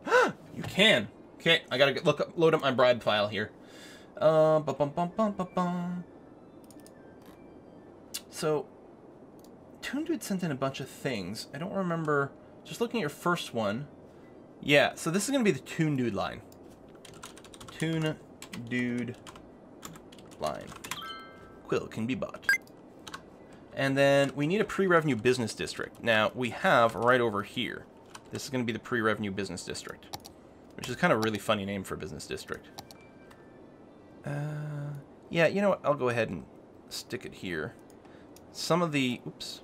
You can. Okay, I gotta load up my bribe file here. So, Toon Dude sent in a bunch of things. I don't remember. Just looking at your first one. Yeah, so this is gonna be the Toon Dude line. Toon Dude line. Quill can be bought. And then we need a pre-revenue business district. Now, we have right over here. This is going to be the pre-revenue business district. Which is kind of a really funny name for a business district. Yeah, you know what? I'll go ahead and stick it here. Some of the... Oops.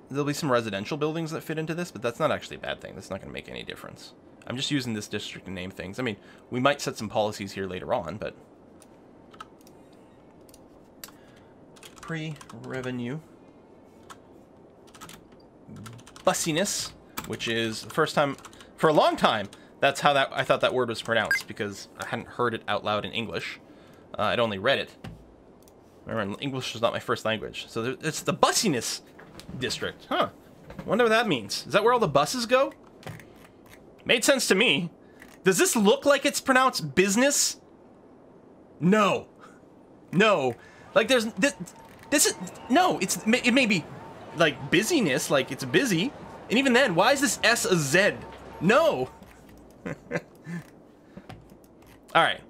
There'll be some residential buildings that fit into this, but that's not actually a bad thing. That's not going to make any difference. I'm just using this district to name things. I mean, we might set some policies here later on, but... Pre-revenue bussiness, which is the first time for a long time that's how I thought that word was pronounced, because I hadn't heard it out loud in English. I'd only read it. Remember, English was not my first language, so it's the bussiness district. Huh? Wonder what that means. Is that where all the buses go? Made sense to me. Does this look like it's pronounced business? No. Like there's this is no. It may be like busyness, like it's busy, and even then, why is this S a Z? No. All right.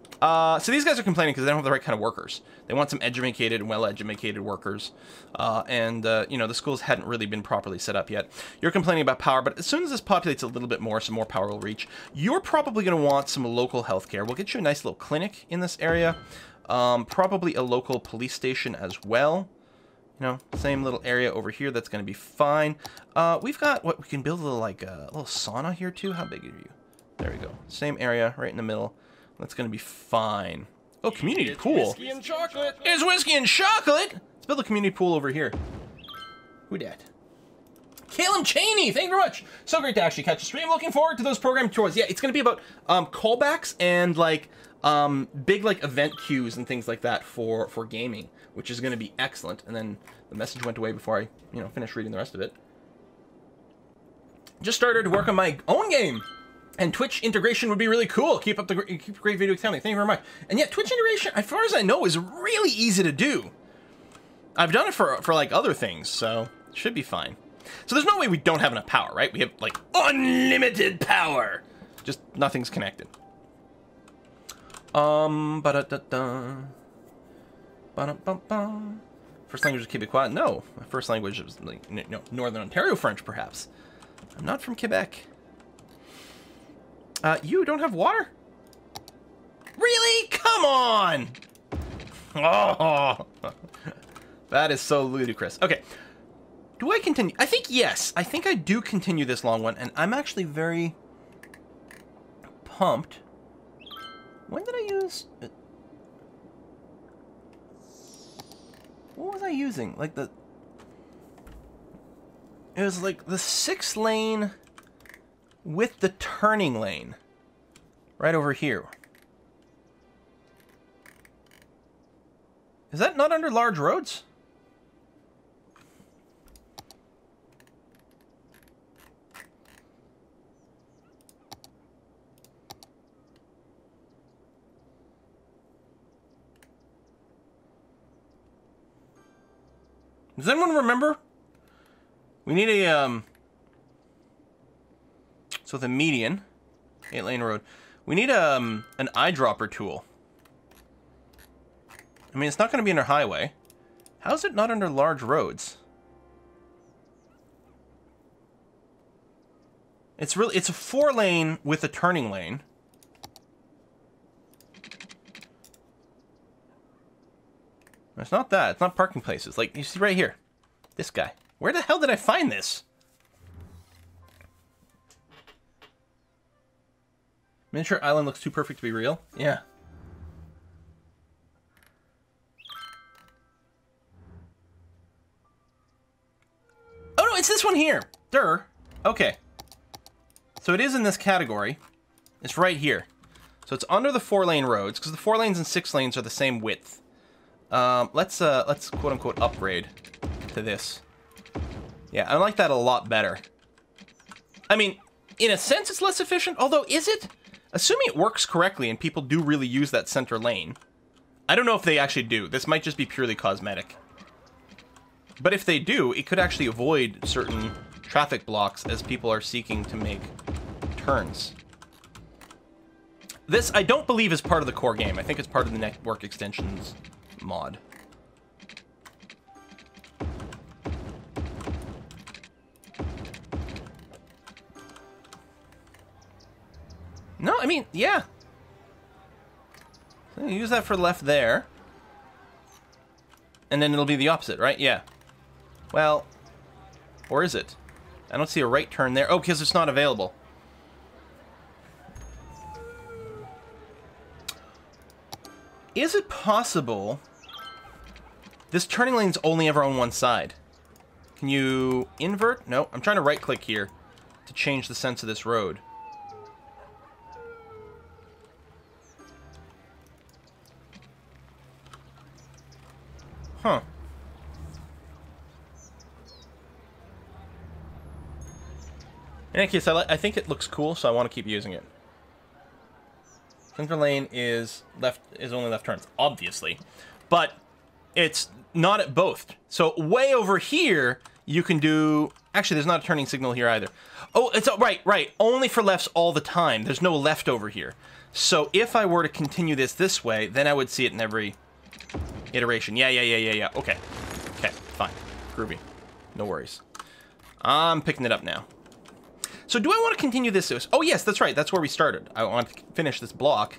So these guys are complaining because they don't have the right kind of workers. They want some educated and well-educated workers. You know, the schools hadn't really been properly set up yet. You're complaining about power, but as soon as this populates a little bit more, some more power will reach. You're probably going to want some local healthcare. We'll get you a nice little clinic in this area. Probably a local police station as well. You know, same little area over here. That's going to be fine. We've got what we can build a little like a little sauna here too. How big are you? There we go. Same area right in the middle. That's going to be fine. Oh, community pool. Whiskey and chocolate. It's whiskey and chocolate. Let's build a community pool over here. Who dat? Caleb Cheney, thank you very much. So great to actually catch a stream. Looking forward to those program tours. Yeah, it's going to be about callbacks and like big like event queues and things like that for gaming, which is going to be excellent. And then the message went away before I finished reading the rest of it. Just started to work on my own game. And Twitch integration would be really cool. Keep up the great video talent. Thank you very much. And yet, Twitch integration, as far as I know, is really easy to do. I've done it for like other things, so it should be fine. So there's no way we don't have enough power, right? We have like unlimited power. Just nothing's connected. Ba-da-da-da. Ba-da-ba-ba. First language is Quebecois? No, my first language was like Northern Ontario French, perhaps. I'm not from Quebec. You don't have water? Really? Come on! Oh, that is so ludicrous. Okay, do I continue? I think yes. I think I do continue this long one, and I'm actually very pumped. When did I use? What was I using? Like it was like the 6 lane. With the turning lane. Right over here. Is that not under large roads? Does anyone remember? We need a, so the median, 8-lane road. We need an eyedropper tool. I mean, it's not going to be under highway. How is it not under large roads? It's a 4-lane with a turning lane. It's not that. It's not parking places. Like, you see right here. This guy. Where the hell did I find this? Miniature Island looks too perfect to be real. Yeah. Oh no, it's this one here. Durr. Okay. So it is in this category. It's right here. So it's under the 4-lane roads, because the 4 lanes and 6 lanes are the same width. Let's quote unquote upgrade to this. Yeah, I like that a lot better. I mean, in a sense, it's less efficient. Although, is it? Assuming it works correctly and people do really use that center lane. I don't know if they actually do. This might just be purely cosmetic. But if they do, it could actually avoid certain traffic blocks as people are seeking to make turns. This, I don't believe, is part of the core game. I think it's part of the network extensions mod. No, I mean, yeah. So use that for left there. And then it'll be the opposite, right? Yeah. Well, or is it? I don't see a right turn there. Oh, because it's not available. Is it possible this turning lane's only ever on one side? Can you invert? No, I'm trying to right-click here to change the sense of this road. Huh. In any case, I think it looks cool, so I want to keep using it. Center lane is only left turns, obviously, but it's not at both. So way over here, you can do. Actually, there's not a turning signal here either. Oh, it's right. Only for lefts all the time. There's no left over here. So if I were to continue this way, then I would see it in every iteration. Yeah. Okay, fine, groovy, no worries. I'm picking it up now. So do I want to continue this? Oh, yes, that's right. That's where we started. I want to finish this block.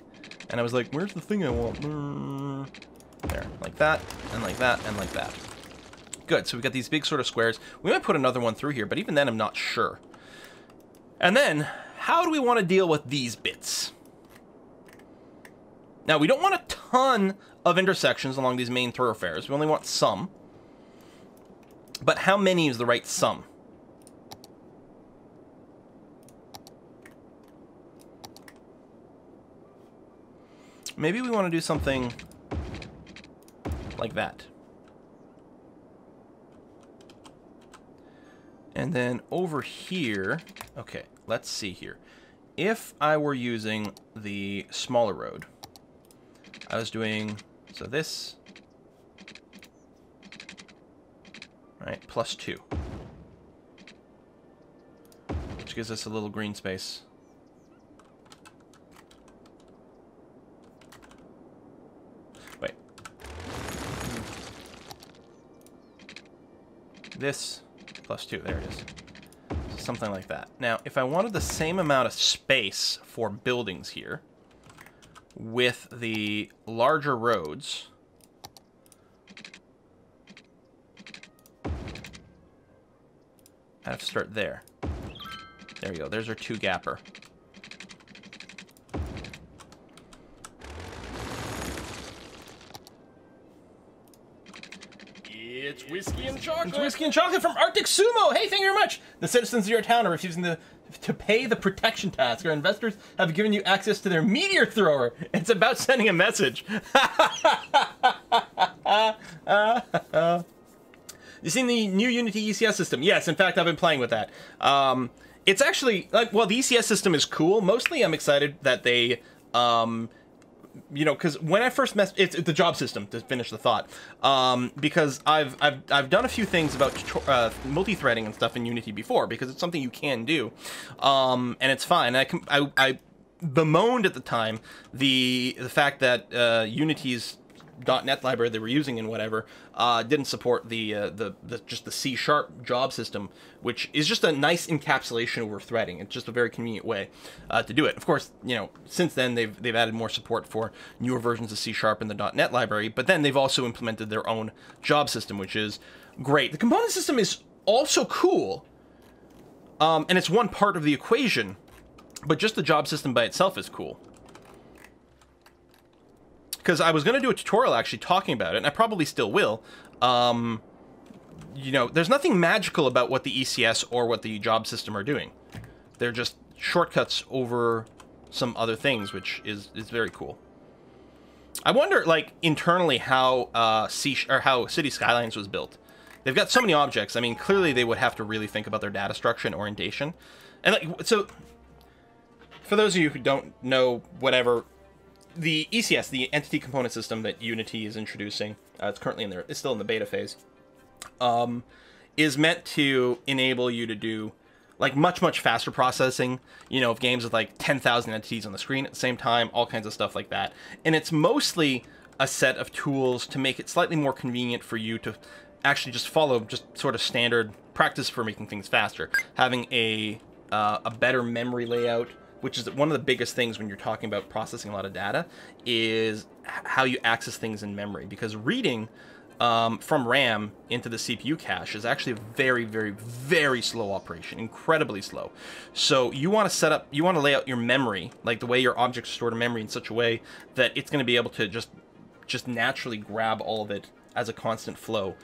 And I was like, where's the thing I want? There, like that, and like that, and like that. Good, so we got these big sort of squares. We might put another one through here, but even then I'm not sure. And then, how do we want to deal with these bits? Now, we don't want a ton of intersections along these main thoroughfares. We only want some. But how many is the right sum? Maybe we want to do something like that. And then over here, okay, let's see here. If I were using the smaller road, I was doing, so this, right, +2. Which gives us a little green space. Wait. This +2, there it is. So something like that. Now, if I wanted the same amount of space for buildings here, with the larger roads, I have to start there. There we go. There's our 2-gapper. It's whiskey and chocolate. It's whiskey and chocolate from Arctic Sumo. Hey, thank you very much. The citizens of your town are refusing to pay the protection task. Our investors have given you access to their meteor thrower. It's about sending a message. You seen the new Unity ECS system? Yes, in fact, I've been playing with that. It's actually, like, well, the ECS system is cool. Mostly I'm excited that they, you know, because when I first messed, it's the job system, to finish the thought, because I've done a few things about multi-threading and stuff in Unity before, because it's something you can do, and it's fine. I bemoaned at the time the fact that Unity's .NET library they were using and whatever didn't support just the C# job system, which is just a nice encapsulation over threading. It's just a very convenient way to do it. Of course, you know, since then they've added more support for newer versions of C# in the .NET library, but then they've also implemented their own job system, which is great. The component system is also cool, and it's one part of the equation, but just the job system by itself is cool. Because I was going to do a tutorial actually talking about it, and I probably still will. You know, there's nothing magical about what the ECS or what the job system are doing. They're just shortcuts over some other things, which is very cool. I wonder, like, internally how how City Skylines was built. They've got so many objects. I mean, clearly they would have to really think about their data structure and orientation. And like, so for those of you who don't know, whatever, the ECS, the Entity Component System that Unity is introducing, it's currently in there, it's still in the beta phase, is meant to enable you to do like much faster processing, you know, of games with like 10,000 entities on the screen at the same time, all kinds of stuff like that. And it's mostly a set of tools to make it slightly more convenient for you to actually just follow just sort of standard practice for making things faster. Having a better memory layout, which is one of the biggest things when you're talking about processing a lot of data, is how you access things in memory. Because reading from RAM into the CPU cache is actually a very slow operation, incredibly slow. So you want to lay out your memory, like the way your objects are stored in memory, in such a way that it's going to be able to just naturally grab all of it as a constant flow.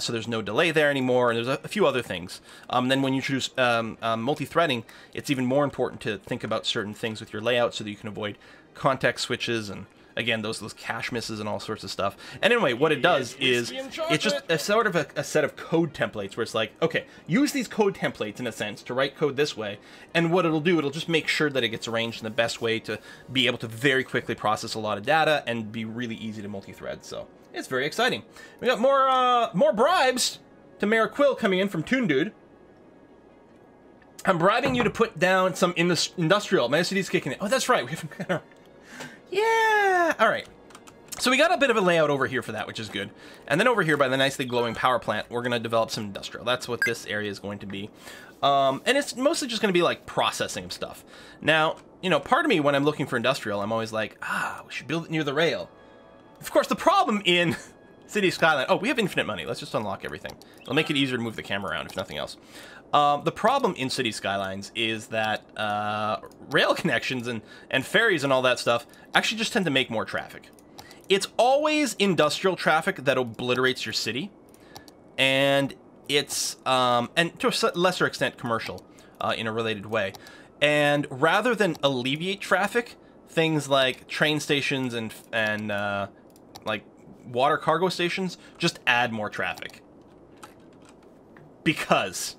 So there's no delay there anymore, and there's a few other things. Then when you introduce multi-threading, it's even more important to think about certain things with your layout so that you can avoid context switches and, again, those cache misses and all sorts of stuff. And anyway, what it does is it's just a sort of a set of code templates where it's like, okay, use these code templates in a sense to write code this way, and what it'll do, it'll just make sure that it gets arranged in the best way to be able to very quickly process a lot of data and be really easy to multi-thread. So it's very exciting. We got more bribes to Mayor Quill coming in from Toon Dude. I'm bribing you to put down some industrial. My SCD's kicking it. Oh, that's right. We haven't. Yeah. All right. So we got a bit of a layout over here for that, which is good. And then over here by the nicely glowing power plant, we're going to develop some industrial. That's what this area is going to be. And it's mostly just going to be like processing of stuff. Now, you know, part of me when I'm looking for industrial, I'm always like, we should build it near the rail. Of course, the problem in City Skyline... Oh, we have infinite money. Let's just unlock everything. It'll make it easier to move the camera around, if nothing else. The problem in City Skylines is that rail connections and ferries and all that stuff actually just tend to make more traffic. It's always industrial traffic that obliterates your city. And it's... and to a lesser extent, commercial in a related way. And rather than alleviate traffic, things like train stations and like water cargo stations just add more traffic. Because...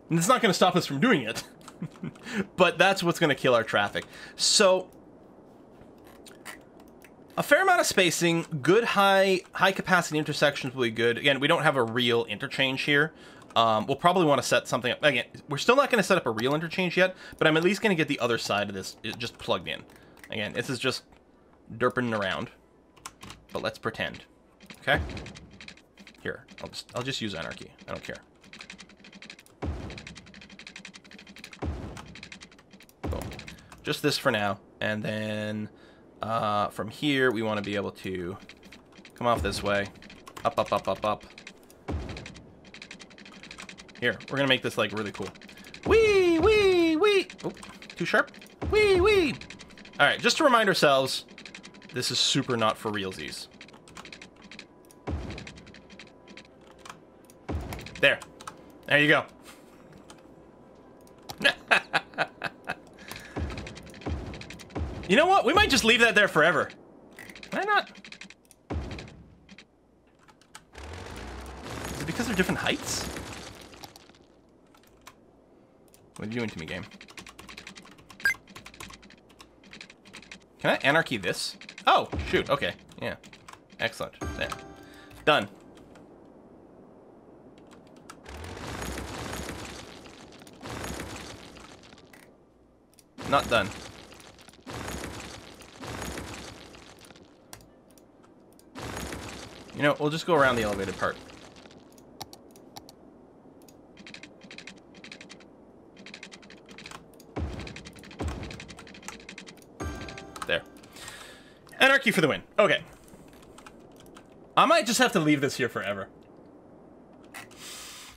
and it's not going to stop us from doing it. But that's what's going to kill our traffic. So, a fair amount of spacing, good high capacity intersections will be good. Again, we don't have a real interchange here. We'll probably want to set something up. Again, we're still not going to set up a real interchange yet, but I'm at least going to get the other side of this just plugged in. Again, this is just derping around. But let's pretend. Okay? Here, I'll just use anarchy. I don't care. Boom. Just this for now, and then from here we want to be able to come off this way, up. Here, we're gonna make this like really cool. Wee. Oh, too sharp. Wee. All right, just to remind ourselves, this is super not for realsies. There you go. You know what? We might just leave that there forever. Why not? Is it because they're different heights? What are you doing to me, game? Can I anarchy this? Oh, shoot. Okay. Yeah. Excellent. There. Done. Not done. You know, we'll just go around the elevated part. There. Anarchy for the win. Okay. I might just have to leave this here forever.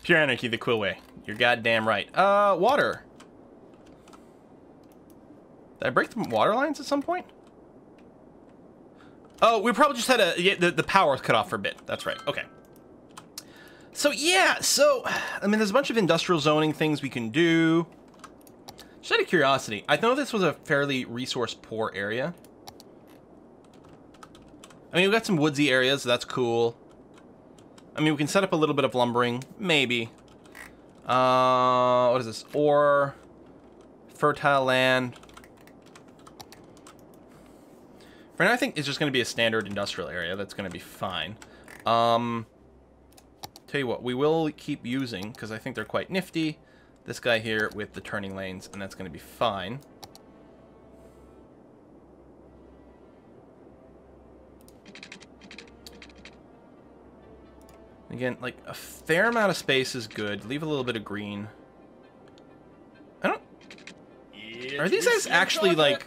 Pure anarchy the Quill way. You're goddamn right. Water. Did I break the water lines at some point? Oh, we probably just had the power cut off for a bit. That's right. Okay. So, yeah. So, I mean, there's a bunch of industrial zoning things we can do. Just out of curiosity, I know this was a fairly resource-poor area. I mean, we've got some woodsy areas, so that's cool. I mean, we can set up a little bit of lumbering. Maybe. What is this? Ore. fertile land. For now, I think it's just going to be a standard industrial area. That's going to be fine. Tell you what, we will keep using, because I think they're quite nifty, this guy here with the turning lanes, and that's going to be fine. Again, like, a fair amount of space is good. Leave a little bit of green. I don't... Are these guys actually, like,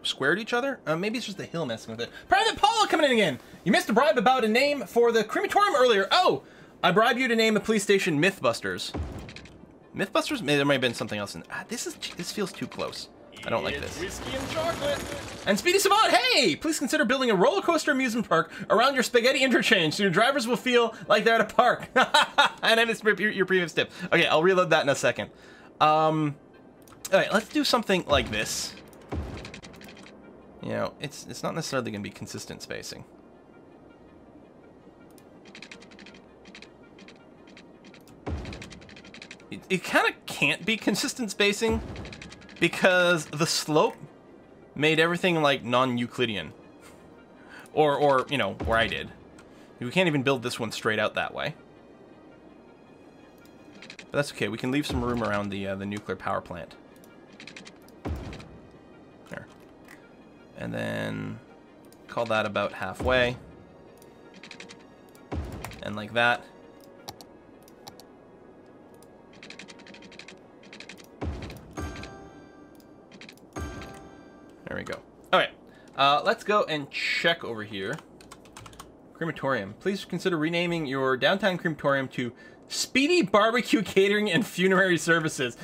squared each other? Maybe it's just the hill messing with it. Private Paula coming in again! You missed a bribe about a name for the crematorium earlier. Oh! I bribed you to name the police station Mythbusters. Mythbusters? Maybe there might have been something else in... this feels too close. I don't like this. Whiskey and chocolate. And Speedy Savant, hey! Please consider building a roller coaster amusement park around your spaghetti interchange so your drivers will feel like they're at a park. And I missed your previous tip. Okay, I'll reload that in a second. Alright, let's do something like this. You know, it's not necessarily going to be consistent spacing. It kind of can't be consistent spacing because the slope made everything like non-Euclidean. Or, you know, where I did. We can't even build this one straight out that way. But that's okay. We can leave some room around the nuclear power plant. There. And then call that about halfway. And like that. There we go. Alright, let's go and check over here. Crematorium. Please consider renaming your downtown crematorium to Speedy Barbecue Catering and Funerary Services.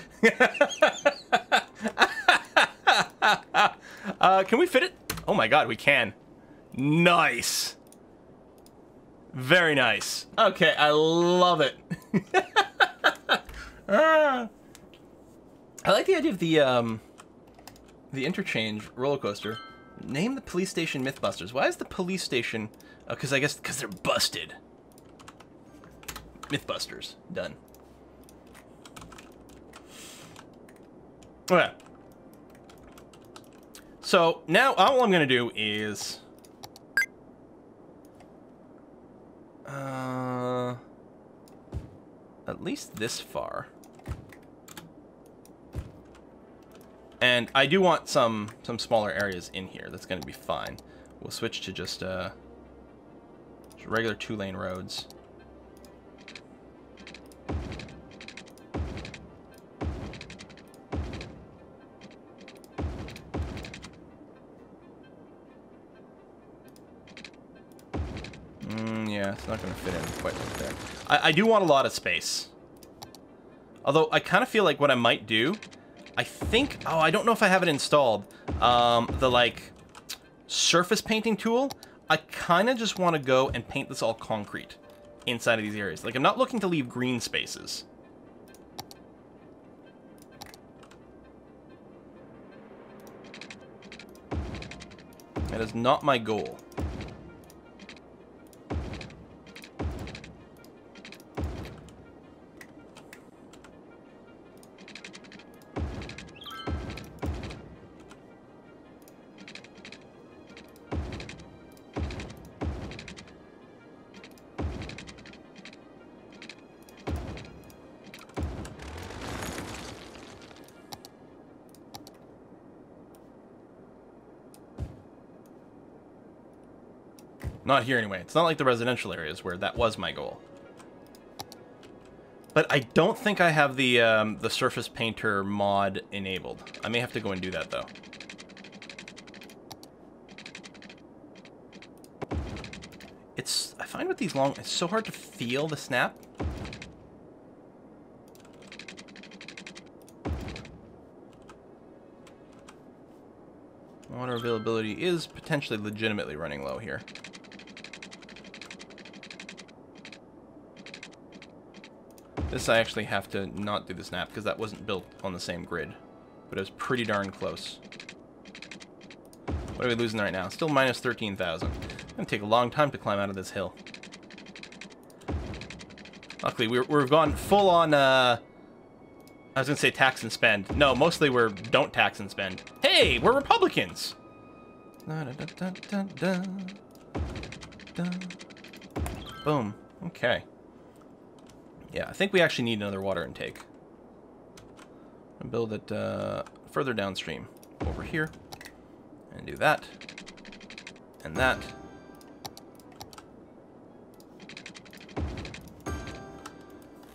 Can we fit it? Oh my god, we can. Nice. Very nice. Okay, I love it. I like the idea of the interchange roller coaster. Name the police station Mythbusters. Why is the police station... Oh, because I guess because they're busted. Mythbusters. Done. Okay. So, now all I'm going to do is... at least this far. And I do want some smaller areas in here. That's going to be fine. We'll switch to just regular 2-lane roads. Yeah, it's not going to fit in quite like that. I do want a lot of space. Although, I kind of feel like what I might do... I think... Oh, I don't know if I have it installed. The, like, surface painting tool. I kind of just want to go and paint this all concrete inside of these areas. Like, I'm not looking to leave green spaces. That is not my goal. Not here anyway. It's not like the residential areas where that was my goal. But I don't think I have the Surface Painter mod enabled. I may have to go and do that though. I find with these long, it's so hard to feel the snap. Water availability is potentially legitimately running low here. This I actually have to not do the snap because that wasn't built on the same grid. But it was pretty darn close. What are we losing right now? Still minus 13,000. It's going to take a long time to climb out of this hill. Luckily, we've gone full on I was gonna say tax and spend. No, mostly we're don't tax and spend. Hey, we're Republicans. Boom. Okay. Yeah, I think we actually need another water intake. And build it further downstream over here. And do that. And that.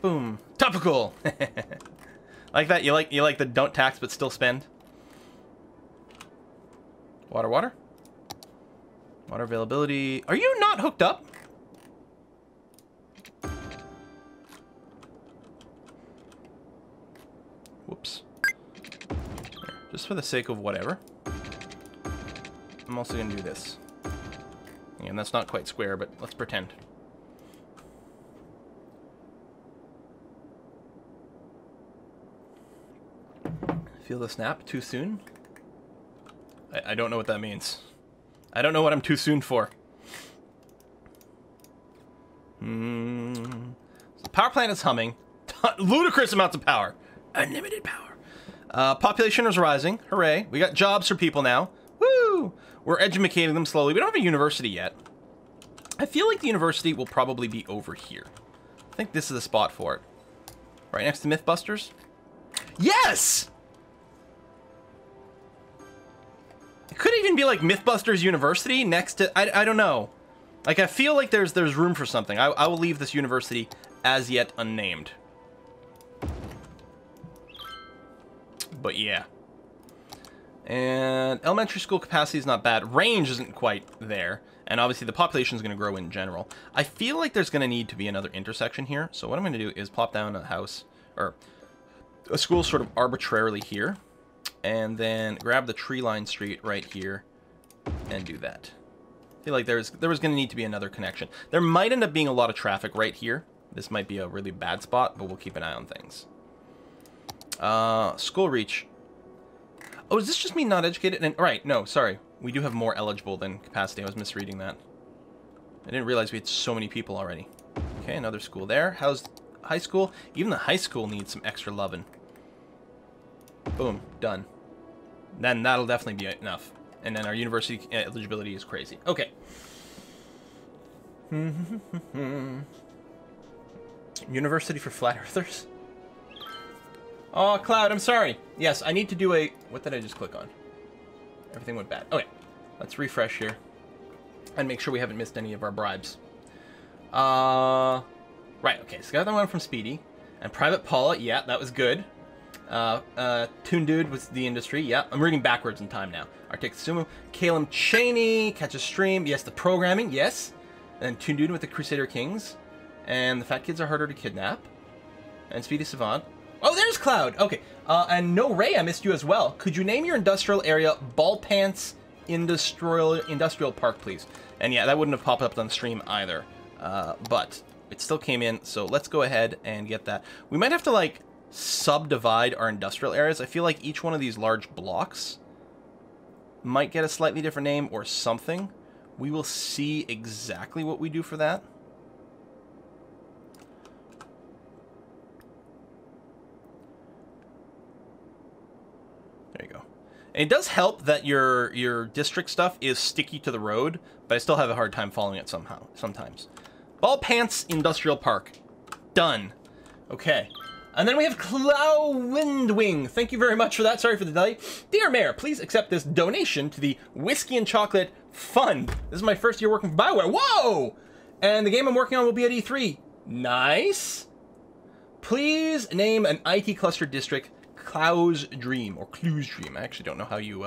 Boom. Topical. Like that? You like the don't tax but still spend? Water, water. Water availability. Are you not hooked up? Whoops. There. Just for the sake of whatever. I'm also going to do this. And that's not quite square, but let's pretend. Feel the snap too soon? I don't know what that means. I don't know what I'm too soon for. So the power plant is humming. Ludicrous amounts of power. Unlimited power. Population is rising. Hooray. We got jobs for people now. Woo! We're educating them slowly. We don't have a university yet. I feel like the university will probably be over here. I think this is the spot for it. Right next to Mythbusters. Yes! It could even be like Mythbusters University next to... I don't know. Like, I feel like there's room for something. I will leave this university as yet unnamed. But yeah. And elementary school capacity is not bad. Range isn't quite there. And obviously the population is going to grow in general. I feel like there's going to need to be another intersection here. So what I'm going to do is plop down a house, or a school sort of arbitrarily here. And then grab the tree line street right here and do that. I feel like there was going to need to be another connection. There might end up being a lot of traffic right here. This might be a really bad spot, but we'll keep an eye on things. School reach. Oh, is this just me not educated? And right, no, sorry. We do have more eligible than capacity. I was misreading that. I didn't realize we had so many people already. Okay, another school there. How's high school? Even the high school needs some extra loving. Boom, done. Then that'll definitely be enough. And then our university eligibility is crazy. Okay. University for flat earthers? Oh, Cloud, I'm sorry. Yes, I need to do a... What did I just click on? Everything went bad. Okay, let's refresh here. And make sure we haven't missed any of our bribes. Right, okay, so got that one from Speedy. And Private Paula, yeah, that was good. Toon Dude was the industry, yeah. I'm reading backwards in time now. Arctic Sumo. Caleb Cheney, Catch a Stream, yes, the programming, yes. And then Toon Dude with the Crusader Kings. And the fat kids are harder to kidnap. And Speedy Savant. Oh, there's Cloud! Okay, and No Ray, I missed you as well. Could you name your industrial area Ball Pants Industrial Park, please? And yeah, that wouldn't have popped up on the stream either. But it still came in, so let's go ahead and get that. We might have to, like, subdivide our industrial areas. I feel like each one of these large blocks might get a slightly different name or something. We will see exactly what we do for that. There you go. And it does help that your district stuff is sticky to the road, but I still have a hard time following it sometimes. Ball Pants Industrial Park. Done. Okay. And then we have Clow Windwing. Thank you very much for that. Sorry for the delay. Dear Mayor, please accept this donation to the Whiskey and Chocolate Fund. This is my first year working for BioWare. Whoa! And the game I'm working on will be at E3. Nice. Please name an IT cluster district Clow's Dream, or Clue's Dream. I actually don't know how you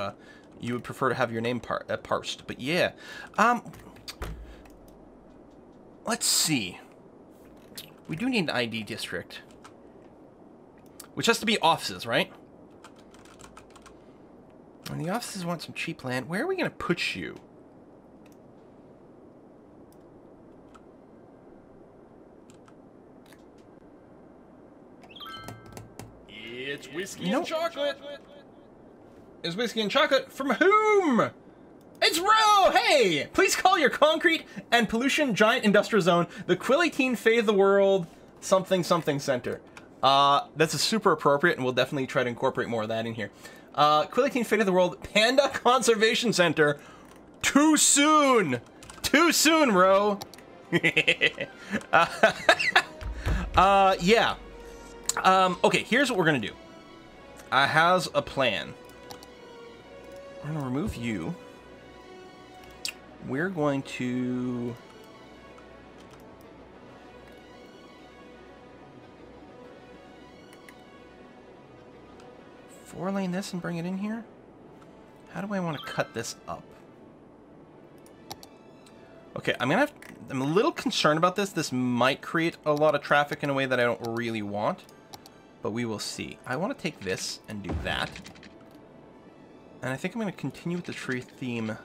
would prefer to have your name parsed, but yeah. Let's see. We do need an ID district. Which has to be offices, right? And the offices want some cheap land. Where are we going to put you? It's whiskey and chocolate. It's whiskey and chocolate from whom? It's Ro! Hey! Please call your concrete and pollution giant industrial zone the Quilly Teen Fave the World something something center. That's super appropriate, and we'll definitely try to incorporate more of that in here. Quillicane Fate of the World Panda Conservation Center. Too soon! Too soon, Ro! Yeah. Okay, here's what we're gonna do. I has a plan. We're gonna remove you. We're going to... four-lane this and bring it in here? How do I want to cut this up? Okay, I'm a little concerned about this. This might create a lot of traffic in a way that I don't really want, but we will see. I want to take this and do that. And I think I'm going to continue with the tree theme